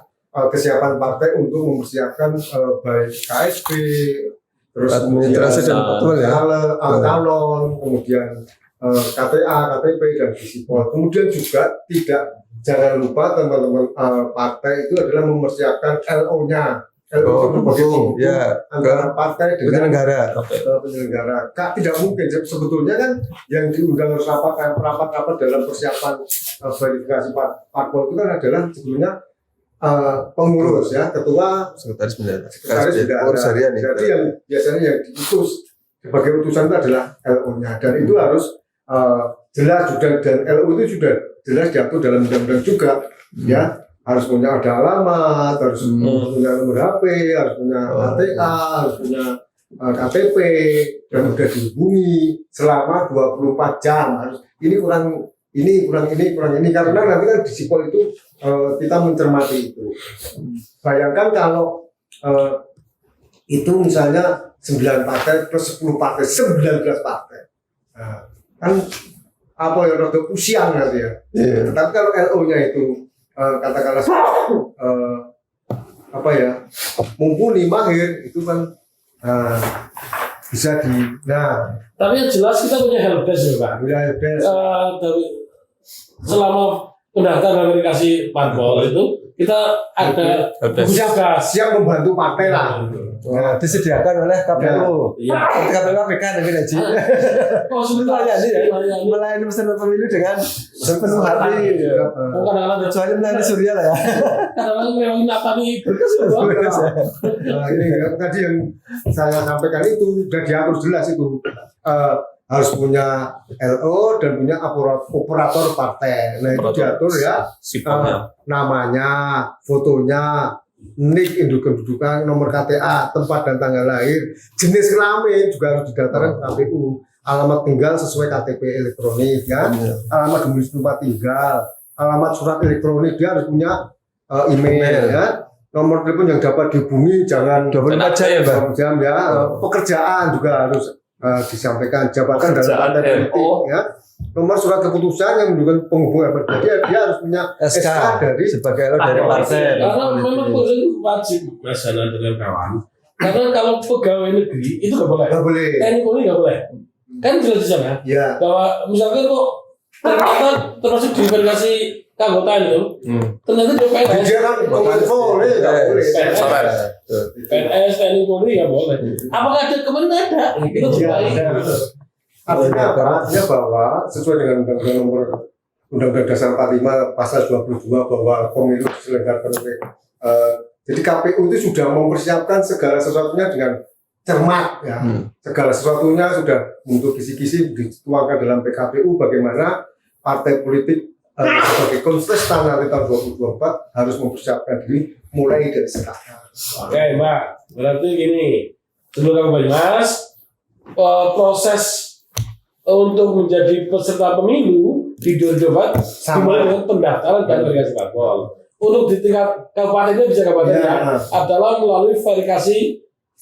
kesiapan partai untuk mempersiapkan baik KSP, terus administrasi dan betul ya. calon, kemudian KTA, KTP dan disipol. Kemudian juga jangan lupa teman-teman partai itu adalah mempersiapkan LO-nya. LO itu berbagai ya, antara partai dengan penyelenggara. penyelenggara. Tidak mungkin sebetulnya kan yang diundang harus rapat dalam persiapan verifikasi parpol itu kan adalah sebetulnya pengurus ya, ketua, Sekretaris bendara. sekretaris bendara. Jadi yang biasanya yang diutus sebagai utusan itu adalah LO-nya dan itu harus jelas dan LO itu sudah jelas diatur dalam undang-undang juga ya. Harus punya ada alamat, harus punya nomor HP, harus punya KTA, harus punya KTP dan sudah dihubungi selama 24 jam. Harus ini kurang ini karena nanti kan di sipol itu kita mencermati itu. Bayangkan kalau itu misalnya 9 partai plus 10 partai, 19 partai. Nah, kan apa yang rada usiang nanti ya. Iya. Tetapi kalau LO-nya itu katakanlah mumpuni mahir itu kan bisa Tapi yang jelas kita punya helpdesk ya Pak. Selama pendaftaran verifikasi parpol itu kita ada siap membantu partai lah. Nah, disediakan oleh KPU. Iya. KPU KPK nanti Haji. Oh sudah Melayani peserta pemilu dengan sepenuh hati. Kadang-kadang Kecuali melayani Surya lah ya. kadang-kadang memang natani berkas. Nah, ini tadi yang saya sampaikan itu sudah diatur jelas itu harus punya LO dan punya operator partai. Nah itu diatur ya Sipolnya. namanya, fotonya, nik, induk kependudukan, nomor KTA, tempat dan tanggal lahir, jenis kelamin juga harus didaftarkan ke KPU, alamat tinggal sesuai KTP elektronik ya, alamat domisili tempat tinggal, alamat surat elektronik, dia harus punya email ya, nomor telepon yang dapat dihubungi jangan 24 jam ya, Pak? 24 jam ya, pekerjaan juga harus disampaikan, jabatan dalam Pekerjaan partai politik RO. ya, nomor surat keputusan yang menunjukkan penghubungan pribadi, dia harus punya SK dari sebagai lo dari partai. Karena memang polisi wajib masalah dengan kawan. Karena kalau pegawai negeri itu nggak boleh. nggak boleh TNI Polri nggak boleh. Kan jelas di sana ya. bahwa misalkan kok ternyata termasuk di verifikasi keanggotaan itu, ternyata dia PNS, Dia kan kominfo, nggak boleh. Soren. PNS, TNI Polri nggak boleh. Apakah ada kemarin ada? Itu baik. Artinya apa? Artinya bahwa sesuai dengan Undang-Undang Nomor Undang-Undang Dasar 45 Pasal 22 bahwa pemilu diselenggarakan oleh jadi KPU itu sudah mempersiapkan segala sesuatunya dengan cermat ya. Segala sesuatunya sudah untuk kisi-kisi dituangkan dalam PKPU bagaimana partai politik sebagai kontestan nanti tahun 2024 harus mempersiapkan diri mulai dari sekarang. Oke, Mbak. Berarti gini, sebelum kamu Mas, proses untuk menjadi peserta pemilu di 2024 dimulai dengan pendaftaran dan verifikasi parpol. Untuk di tingkat kabupatennya bisa kabupatennya Ya. adalah melalui verifikasi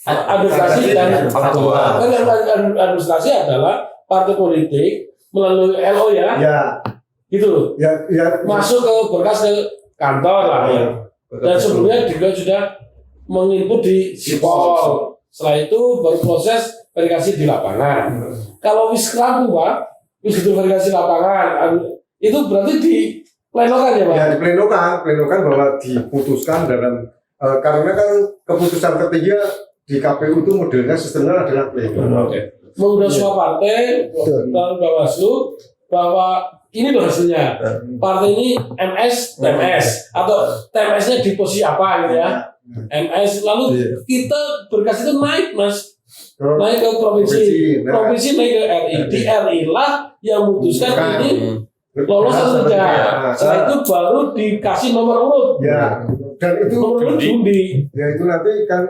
administrasi dan faktual. Kan yang administrasi adalah partai politik melalui LO ya, Ya, gitu. ya, Masuk ke berkas ke kantor lah ya. Dan sebelumnya juga sudah menginput di Sipol. Setelah itu baru proses verifikasi di lapangan. Kalau wis rampung Pak, wis itu verifikasi lapangan, itu berarti di plenokan ya Pak? Ya diplenokan bahwa diputuskan dalam karena kan keputusan ketiga di KPU itu modelnya sistemnya adalah pleno. Oke. Mengundang semua partai dan Bawaslu bahwa ini loh hasilnya. Partai ini MS, TMS atau TMS-nya di posisi apa gitu ya? MS lalu kita berkas itu naik Mas. Naik ke provinsi naik ke RI. Di RI lah yang memutuskan ini lolos atau tidak. Setelah itu baru dikasih nomor urut. Ya, dan itu Nomor urut undi. ya itu nanti kan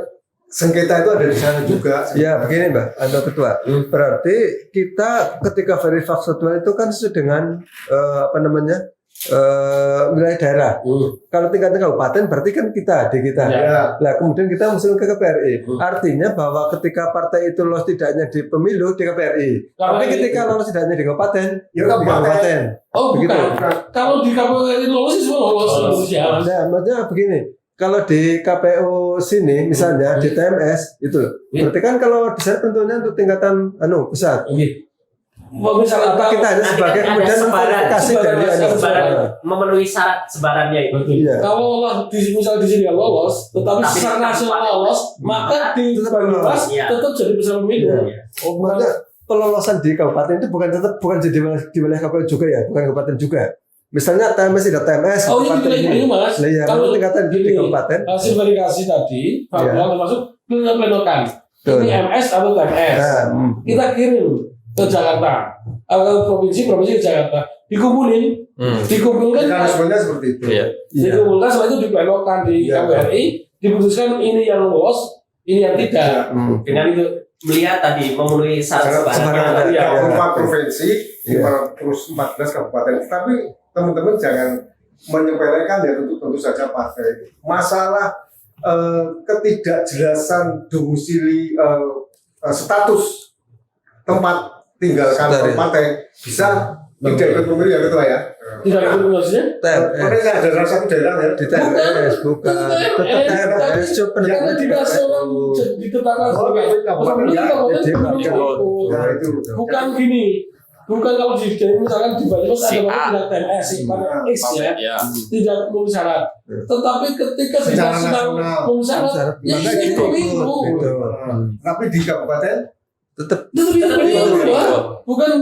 sengketa itu ada di sana juga. Ya begini Mbak, Anda Ketua. Berarti kita ketika verifikasi faktual itu kan sesuai dengan wilayah daerah. Kalau tingkatnya kabupaten berarti kan kita di kita. Ya. Nah kemudian kita musuhin ke KPRI. Artinya bahwa ketika partai itu lolos tidaknya di pemilu di KPRI. Tapi ketika lolos tidaknya di kabupaten, Ya, di kabupaten. Oh Begitu. bukan. Kalau di KPU lolos sih semua lolos Indonesia. Nah, maksudnya begini. Kalau di KPU sini misalnya di TMS itu, berarti kan kalau di sana tentunya untuk tingkatan pusat. Oke. Misalnya Apa kita hanya sebagai Ada kemudian sebaran, kasih dari sebaran memenuhi syarat sebarannya itu. Iya. Kalau misal di sini nggak lolos, tetapi Tapi secara nasional lolos, maka di Banyumas Iya. tetap jadi peserta pemilu. Iya. Oh, maksudnya pelolosan di kabupaten itu bukan jadi di wilayah KPU juga ya, bukan kabupaten juga. Misalnya TMS tidak TMS. Oh ini kabupaten ini Mas. Nah, iya, Kalau tingkatan di gini, kabupaten. hasil verifikasi tadi, faktual termasuk plenokan. Betul. Ini MS atau TMS. Nah, Kita kirim ke Jakarta, ke provinsi ke Jakarta, dikumpulin, dikumpulkan, Mekanismenya seperti itu. Iya. dikumpulkan setelah itu diplenokan di Iya. KPRI, diputuskan ini yang lolos, ini yang tidak. Dengan Gitu. melihat tadi memenuhi syarat Sebaran. sebaran. Iya. 4 provinsi, 514 kabupaten. Tapi teman-teman jangan menyepelekan ya tentu saja partai. Masalah ketidakjelasan domisili status tempat tinggal kantor partai bisa tidak ikut pemilu ya ketua ya. Tidak ikut maksudnya? TMS. Makanya ada dalam satu daerah ya. Di TMS bukan. Tetap TMS coba Karena di nasional ditetapkan sebagai Nah itu. bukan gini, bukan kalau di misalkan di Banyumas Si ada A. tidak TMS, pada X ya, Ya. tidak memenuhi syarat. Tetapi ketika di Secara nasional nasional. memenuhi syarat, ya Maka ini itu pemilu. gitu. Tapi di kabupaten tetap Tetap ikut, Pak. Bukan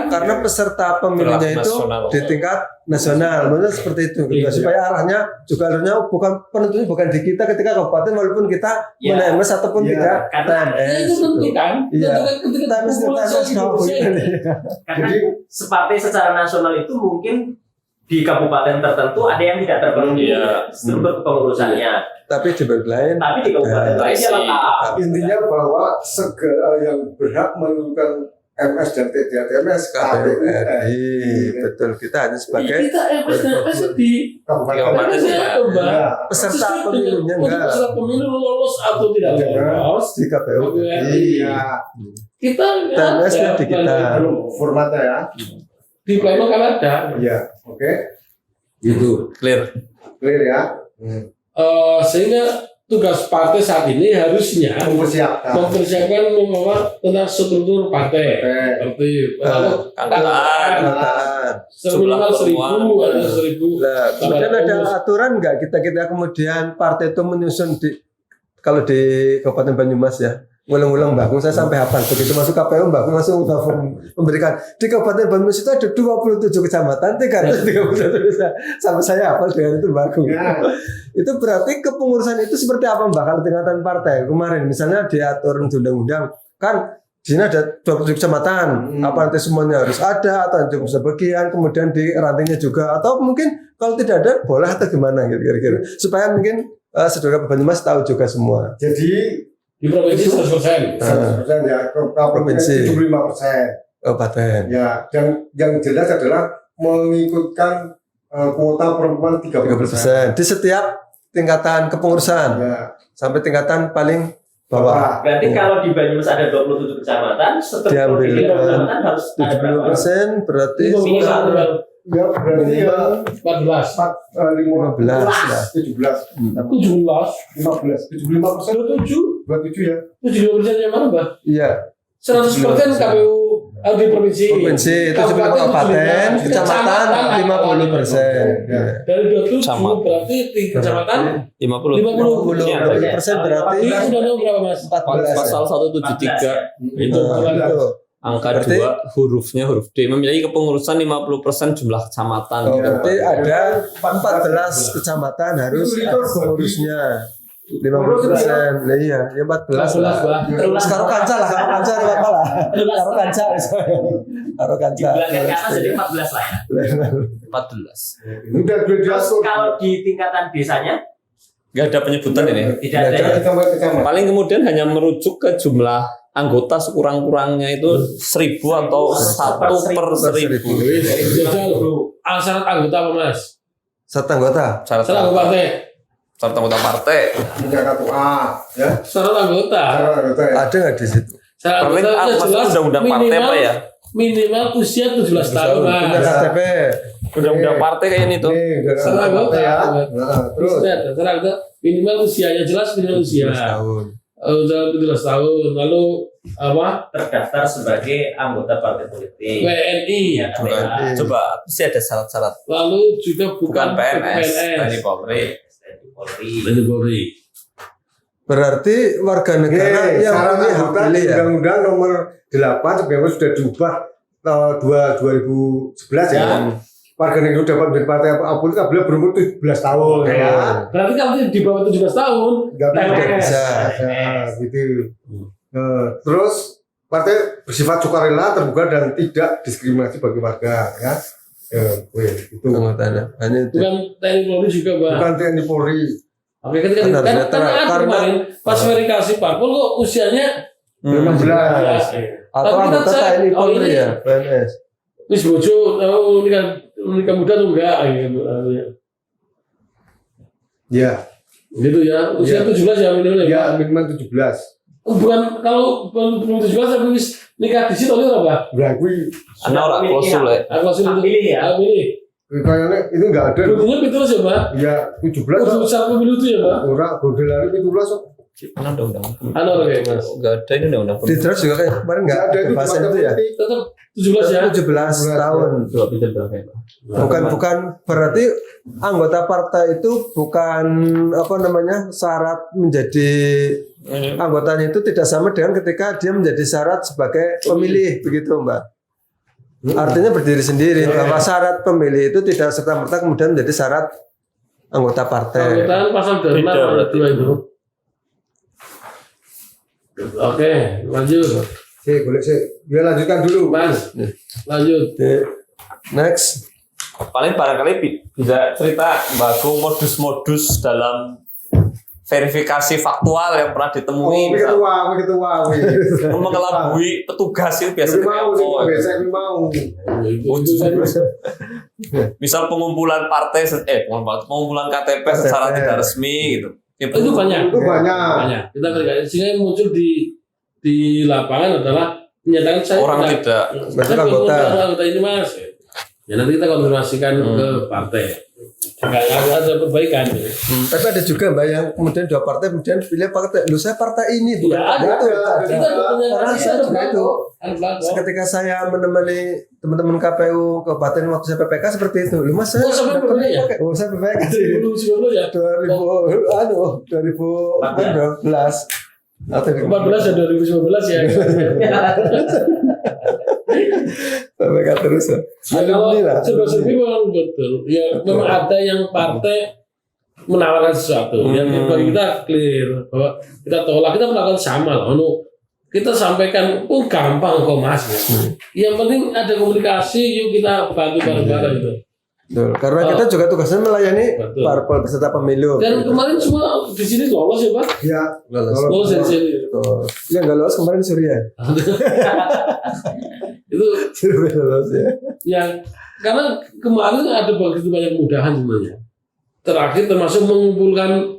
karena peserta pemilunya Berlaku itu nasional. di tingkat nasional, maksudnya seperti itu gitu. Iya. Supaya alurnya bukan penentunya bukan di kita ketika kabupaten walaupun kita Iya. TMS ataupun Iya. tidak Karena TMS itu gitu. menentukan. Iya. Ketika TMS populasi TMS Indonesia ini. Karena Jadi- separtai secara nasional itu mungkin di kabupaten tertentu ada yang tidak terpenuhi Iya. struktur kepengurusannya, Tapi di bagian lain tapi di kabupaten lain dia lengkap. Intinya bahwa segala yang berhak menentukan MS dan tidak TMS KPU KPU RI betul, kita hanya sebagai Kita MS di Kabupaten. Kabupaten. Ya. peserta Sesuai dengan pemilunya untuk enggak peserta pemilu lolos atau tidak lolos. di KPU Iya. Kita TMS-nya di kita. Belum formatnya ya. di pleno kan ada. Iya. Oke. Gitu. Clear. Clear ya. Sehingga tugas partai saat ini harusnya Mempersiapkan. mempersiapkan membawa tentang struktur partai. Oke. Seperti Anggaran. minimal 1.000 ada 1.000. Nah, kemudian ada aturan nggak kita kemudian partai itu menyusun kalau di Kabupaten Banyumas ya, ngulang-ngulang Mbak Agung, saya sampai hafal begitu masuk KPU Mbak Agung langsung memberikan di Kabupaten Banyumas itu ada 27 kecamatan 331 desa, sampai saya hafal dengan itu Mbak Agung. Ya. Itu berarti kepengurusan itu seperti apa Mbak kalau tingkatan partai kemarin misalnya diatur di undang-undang kan di sini ada 27 kecamatan, apa nanti semuanya harus ada atau cuma sebagian, kemudian di rantingnya juga, atau mungkin kalau tidak ada boleh atau gimana gitu kira-kira, supaya mungkin saudara Banyumas tahu juga semua. Jadi Di provinsi 100%. 100% ya. Provinsi. 75%. Kabupaten. Ya. Dan yang jelas adalah mengikutkan kuota perempuan 30%. 30% di setiap tingkatan kepengurusan Ya. sampai tingkatan paling bawah. Berarti kalau di Banyumas ada 27 kecamatan, struktur Diambil, di tiap kecamatan harus ada berapa? 70% berarti Minimal. Ya berarti ya 14. 15 lah. 17, 17. 15, 75%, 27. 27 ya. 75% yang mana, Mbak? Iya. 100% KPU di provinsi. Provinsi itu cuma kabupaten, kecamatan 50%. Ya. Dari 27 Sama. berarti di kecamatan 50. 50% berarti itu udah berapa, Mas? 14. Pasal 173 itu Itu. angka Berarti- 2 hurufnya huruf D memiliki kepengurusan 50% jumlah kecamatan. Oh, berarti ada 14 kecamatan harus pengurusnya 50%. Nah, iya, ya 14 lah. Mbak. Karo kanca lah, karo kanca ada apa lah. Karo kanca misalnya. Karo kanca. Dibilangkan ke atas jadi 14 lah ya. 14. Udah Terus diatur. kalau di tingkatan desanya Gak ada penyebutan ini. tidak ada ya. Kecamatan. Paling kemudian hanya merujuk ke jumlah anggota sekurang-kurangnya itu 1000 atau 1 per 1000. Jajal, syarat anggota apa, Mas? Satu anggota. Syarat Syarat anggota partai. syarat anggota partai. Punya kartu A ya. Syarat anggota. Cara anggota ya. Ada nggak di situ? Syarat Paling anggota maksudnya jelas undang-undang partai apa ya? Minimal usia 17 tahun, Punya Mas. KTP. Undang-undang partai kayak ini tuh. Nih, gara-gara Syarat anggota ya. Nah, terus Syarat anggota minimal usianya jelas minimal usia. 17 tahun. Udah 17 tahun. Lalu apa? terdaftar sebagai anggota partai politik. WNI. Ya, WNI. Coba pasti ada syarat-syarat. Lalu juga Bukan PNS, TNI PNS. Polri. Polri. Dari Polri. Berarti warga negara Oke, yang syarat punya hak anggota pilih ya. Undang-Undang nomor 8 sebenarnya sudah diubah 2011 ya. Warga negara dapat menjadi partai apapun itu apabila berumur 17 tahun ya. Berarti kalau di bawah 17 tahun, Enggak PNS. bisa. gitu. Terus partai bersifat sukarela, terbuka dan tidak diskriminasi bagi warga ya. Itu Anggotanya. Hanya itu. bukan TNI Polri juga, Mbak. bukan TNI Polri. Oke, ketika Kan harus kan netral, ada karena- kemarin pas verifikasi parpol kok usianya 16. Atau Tapi anggota kan saya- TNI oh, Polri ini- ya, PNS. wis bojo tahu nikah muda tuh enggak gitu. Ya, Gitu ya. Usia Ya. 17 ya minimal ya. ya Pak? minimal 17. Oh, bukan kalau belum 17 tapi wis nikah di situ itu apa? Berarti Ana ora klausul ya. Aku langsung Hak pilih ya? Hak pilih. kayaknya itu enggak ada. Buktinya itu terus ya, Mbak. Ya 17 Untuk syarat pemilu itu ya, Mbak. orang gondelari 17 kok. Mana undang-undang? Anu oke Mas. Enggak ada ini undang-undang. Di draft juga kayak kemarin nggak ada itu bahasan cuma itu ya. politik. Tetap 17 ya. 17 tahun. Bukan berarti anggota partai itu bukan apa namanya syarat menjadi anggotanya itu tidak sama dengan ketika dia menjadi syarat sebagai pemilih begitu Mbak. Artinya berdiri sendiri bahwa syarat pemilih itu tidak serta merta kemudian menjadi syarat anggota partai. Anggotaan pasal 26 Beda ayat berarti. 2 itu. Oke, lanjut. Boleh sih. Biar lanjutkan dulu. Mas, lanjut. Oke. Next. Paling barangkali bisa cerita Mbak Agung modus-modus dalam verifikasi faktual yang pernah ditemui misal ketua. mengelabui petugas itu biasanya kayak Mau, apa? biasa mau. Misal pengumpulan partai pengumpulan KTP secara tidak resmi gitu. Ya, Itu banyak. Itu banyak. Banyak. Kita verifikasi sehingga yang muncul di lapangan adalah menyatakan saya orang tidak. Berarti saya anggota. pengen anggota ini Mas. Ya nanti kita konfirmasikan ke partai. Nggak ada perbaikan. Tapi ada juga Mbak yang kemudian dua partai kemudian pilih partai. Lu saya partai ini bukan. Ya ada. Itu Kita ada punya Karena saya juga itu. Ada belakang. Ketika saya menemani teman-teman KPU Kabupaten waktu saya PPK seperti itu. Lu Mas saya Oh, sampai PPK ya? Oh, saya PPK sih. 2019 ya. 2012 atau 14 dan 2019 ya. PPK terus. Kalau Alumni lah. serba-serbi memang betul. Ya memang ada yang partai menawarkan sesuatu. Yang bagi kita clear bahwa kita tolak, kita melakukan sama lah. Kita sampaikan, gampang kok Mas. Yang penting ada komunikasi, yuk kita bantu bareng-bareng gitu. Betul. Karena kita juga tugasnya melayani Betul. parpol peserta pemilu. Dan kemarin semua di sini lolos ya Pak? Ya. Lolos dari sini. Oh, yang nggak lolos kemarin Surya. Itu Surya lolos ya. yang karena kemarin ada begitu banyak kemudahan sebenarnya. Terakhir termasuk mengumpulkan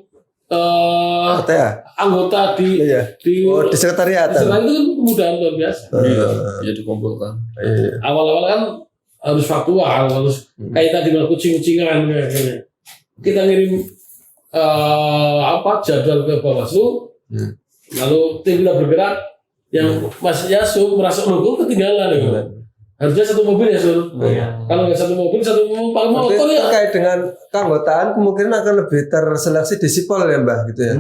Partai ya? anggota di Iya. Oh, di sekretariat. Setelah itu kan kemudahan luar biasa. Iya dikumpulkan. Awal-awal kan harus faktual, harus kayak tadi bilang kucing-kucingan kayak. Kita ngirim jadwal ke Bawaslu, lalu tim kita bergerak, yang Mas Yasu merasa logo ketinggalan ya. Harusnya satu mobil ya Sur. Kalau nggak satu mobil pakai motor Berarti ya. terkait dengan keanggotaan kemungkinan akan lebih terseleksi di sipol ya Mbak gitu ya.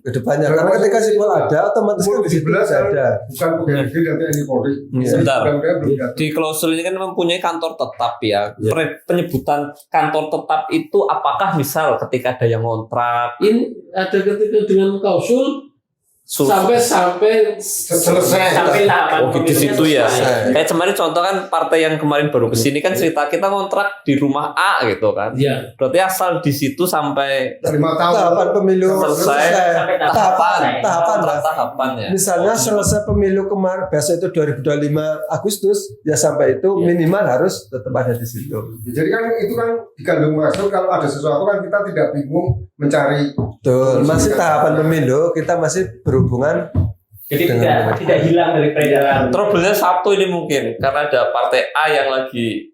Kedepannya karena ketika sipol ada otomatis kan di situ 17 ada. Bukan pegawai negeri nanti ini Polri. Sebentar. Mudah-mudahan belum datang. Di klausul ini kan mempunyai kantor tetap ya. Penyebutan kantor tetap itu apakah misal ketika ada yang ngontrak Ini ada ketika dengan klausul sampai Selesai. Sampai tahapan di situ ya. selesai. Kayak kemarin contoh kan partai yang kemarin baru kesini kan cerita kita ngontrak di rumah A gitu kan. ya. Berarti asal di situ sampai 5 tahun. Tahapan pemilu selesai sampai tahapan kontrak Mbak. tahapan ya. Misalnya selesai pemilu kemarin biasa itu 2025 Agustus ya sampai itu minimal harus tetap ada di situ. Jadi kan itu kan dikandung masuk kalau ada sesuatu kan kita tidak bingung mencari. Betul. Masih tahapan pemilu kita masih berhubungan. Jadi tidak hilang dari peredaran. Trouble-nya satu ini mungkin karena ada partai A yang lagi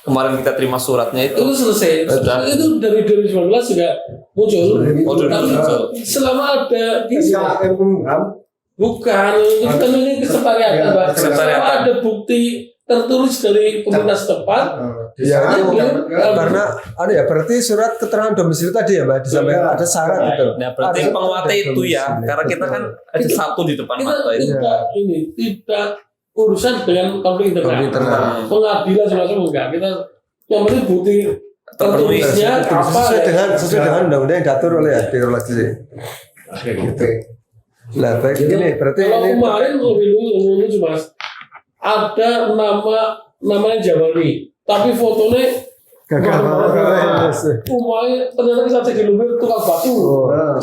kemarin kita terima suratnya itu. Itu selesai. Sudah. Itu dari 2019 juga muncul. Oh, dari Tapi 2019. selama ada SKM Kumham bukan itu kan ini kesekretariatan Pak. Kesekretariatan. Selama ada bukti tertulis dari pemerintah setempat, Ya, Sana, itu kan, karena berarti surat keterangan domisili tadi ya Mbak disampaikan ada syarat gitu. Nah, berarti Ada penguatnya itu ya, domisili. karena kita kan ada satu di depan kita mata itu. tidak urusan dengan konflik Konflik internal, internal. pengadilan semacam enggak. Kita yang penting bukti Terpenuhi. tertulisnya apa sesuai ya. dengan undang-undang yang diatur oleh regulasi. Oke. Lah baik gini berarti Kalau ini kemarin mobil Mas ada namanya Jawani, tapi fotonya gagal. umumnya ternyata kita cek di lumbir tukang batu,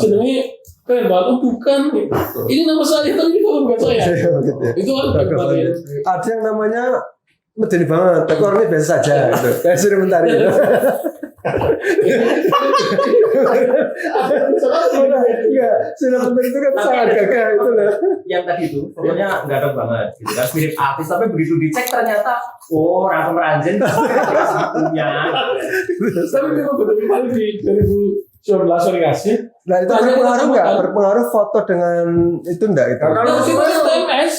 jenenge kayak batu bukan. Ini nama saya tapi ini foto bukan saya. Itu kan kemarin. Ada yang namanya medeni banget, tapi orangnya biasa saja gitu. Kayak sudah mentari. Enggak, sudah mentari itu kan sangat gagah itu loh. Yang tadi itu fotonya nggak ada banget gitu kan, mirip artis tapi begitu dicek ternyata orang pemeranjen punya. Tapi memang betul kemarin di kasih. Nah itu Banyak berpengaruh nggak? ketemukan. Berpengaruh foto dengan itu enggak itu? Nah, kalau Itu TMS.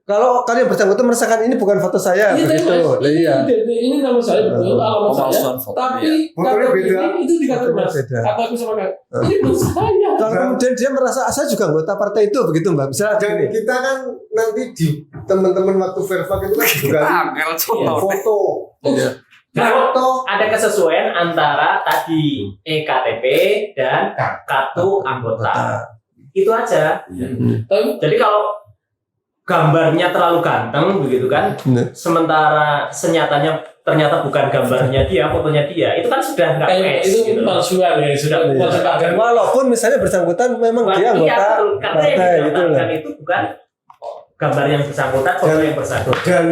Kalau kalian bersangkutan merasakan ini bukan foto saya, Ini begitu. TMS. Lah, iya. Ini nama saya betul, alamat saya. Pemalsuan foto, Tapi Fotonya KTP beda. itu dikatakan mas. Beda. Kata aku sama kakak. Ini belum saya. Kalau kemudian dia merasa saya juga anggota partai itu, begitu Mbak. Bisa dan kita kan nanti di teman-teman waktu verifak itu kan juga Angel contoh. foto. Iya. Nah, Foto. ada kesesuaian antara tadi EKTP dan kartu anggota. Itu aja. Tapi Jadi kalau gambarnya terlalu ganteng begitu kan, Bener. sementara senyatanya ternyata bukan gambarnya dia, fotonya dia, itu kan sudah nggak kayak match itu gitu. palsuan ya, sudah Iya. palsuan. Walaupun misalnya bersangkutan memang dia Iya, anggota betul. Karena yang partai gitu loh. didaftarkan itu bukan gambar yang bersangkutan, foto yang bersangkutan. Dan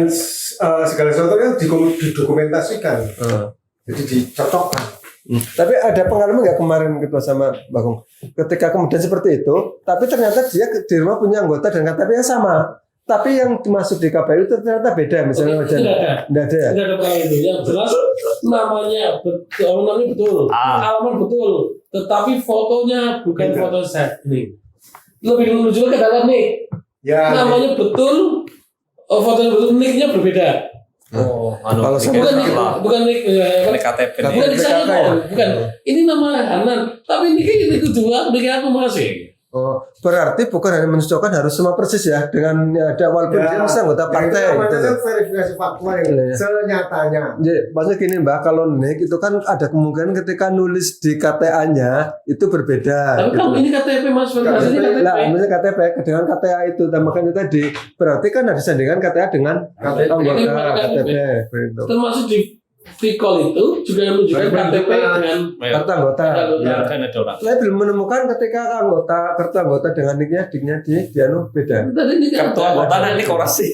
segala sesuatunya didokumentasikan. Hmm. Jadi dicocokkan. Tapi ada pengalaman nggak kemarin gitu sama Mbak Gung? Ketika kemudian seperti itu, tapi ternyata dia di rumah punya anggota dan KTP yang sama. Tapi yang masuk di KPU itu ternyata beda misalnya. Itu tidak ada. Nggak ada ya? Tidak ada perang itu. Yang jelas namanya betul, alamat betul. Tetapi fotonya bukan Beda. foto saya ini. Lebih menunjukkan ke dalam nih. Ya, Namanya betul, fotonya betul, nicknya berbeda. Oh, Kalau saya- Bukan nick, bukan nick, Ini KTP nih. bukan nick saya KTP ya? kok, bukan. Ini nama Hanan, tapi nick kedua, nick aku masih. Oh, berarti bukan hanya menunjukkan harus semua persis ya dengan ada walaupun dia misalnya anggota partai itu namanya gitu. kan verifikasi faktual yang Iya. senyatanya. Jadi, maksudnya gini Mbak, kalau nick itu kan ada kemungkinan ketika nulis di KTA-nya itu berbeda. Tapi gitu. kan ini KTP mas, KTP. ini Lah, KTP. misalnya KTP dengan KTA itu, dan makanya tadi berarti kan ada disandingkan KTA dengan KTP. anggota KTP. KTP. Begitu. Termasuk di Vicol itu juga menunjukkan KTP dengan Kartu anggota. Ya. Kan ada orang. Saya belum menemukan ketika kartu anggota dengan nicknya di anu beda. tadi ini Kartu anggota nanti korasi.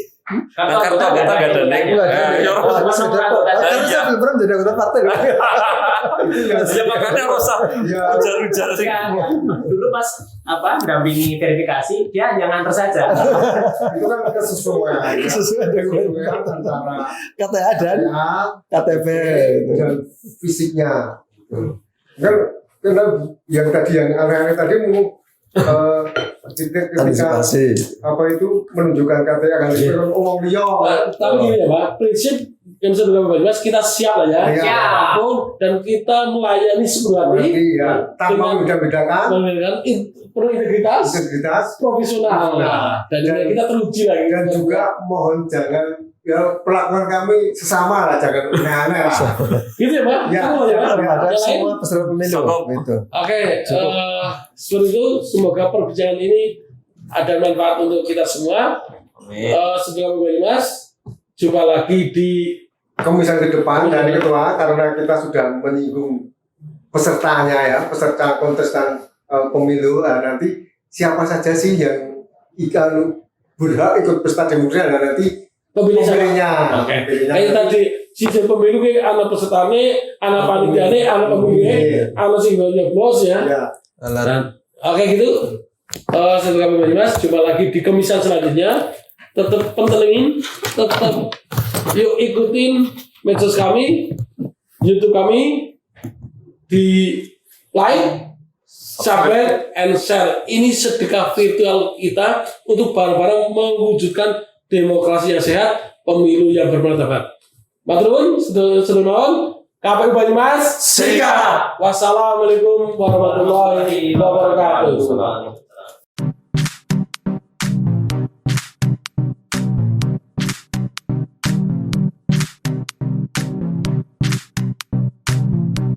Kartu kartu anggota nggak ada nick. Enggak ada. Ya, Oh, Sama sudah nomor kok. anggota. Karena saya belum pernah menjadi anggota partai. Ya makanya Rosa Ya, ujar-ujar sih. Dulu pas mendampingi verifikasi, dia hanya nganter saja. itu kan kesesuaian. Sesuai dengan Kesesuaian antara KTA dan ya, KTP. dan fisiknya. Kan karena yang tadi yang aneh-aneh tadi ketika Antisipasi. apa itu menunjukkan KTA kan itu kan omong liya. Tapi gini ya Pak, prinsip yang sudah Banyumas kita siap lah ya, Iya. apapun dan kita melayani sepenuh hati Berarti ya tanpa dengan beda-bedakan memberikan penuh integritas, integritas profesional, dan kita teruji lagi dan juga mohon jangan ya perlakuan kami sesama lah, jangan aneh-aneh lah. gitu ya Pak. Ya, Itu ya, Pak. Terhadap Yang lain? semua peserta pemilu Cukup. gitu. Oke, seperti itu semoga perbincangan ini ada manfaat untuk kita semua. Amin. Sebelum Banyumas, jumpa lagi di Kemisan ke depan dari ketua karena kita sudah menyinggung pesertanya ya, peserta kontestan pemilu. Nah, nanti siapa saja sih yang ikan berhak ikut pesta demokrasi dan nanti pemilihnya. Oke. Pemilihnya Kayak nanti tadi sistem pemilu ke anak pesertane, anak panitiane, anak pemilih, anak sing nyoblos ya. ya. Alat. Oke gitu. Setelah kami Banyumas, jumpa lagi di kemisan selanjutnya. Tetap pentelingin, tetap yuk ikutin medsos kami, YouTube kami, di like, subscribe, and share. Ini sedekah virtual kita untuk bareng-bareng mewujudkan demokrasi yang sehat, pemilu yang bermartabat. Maturun, sedulur KPU Banyumas, Sika. Wassalamualaikum warahmatullahi wabarakatuh.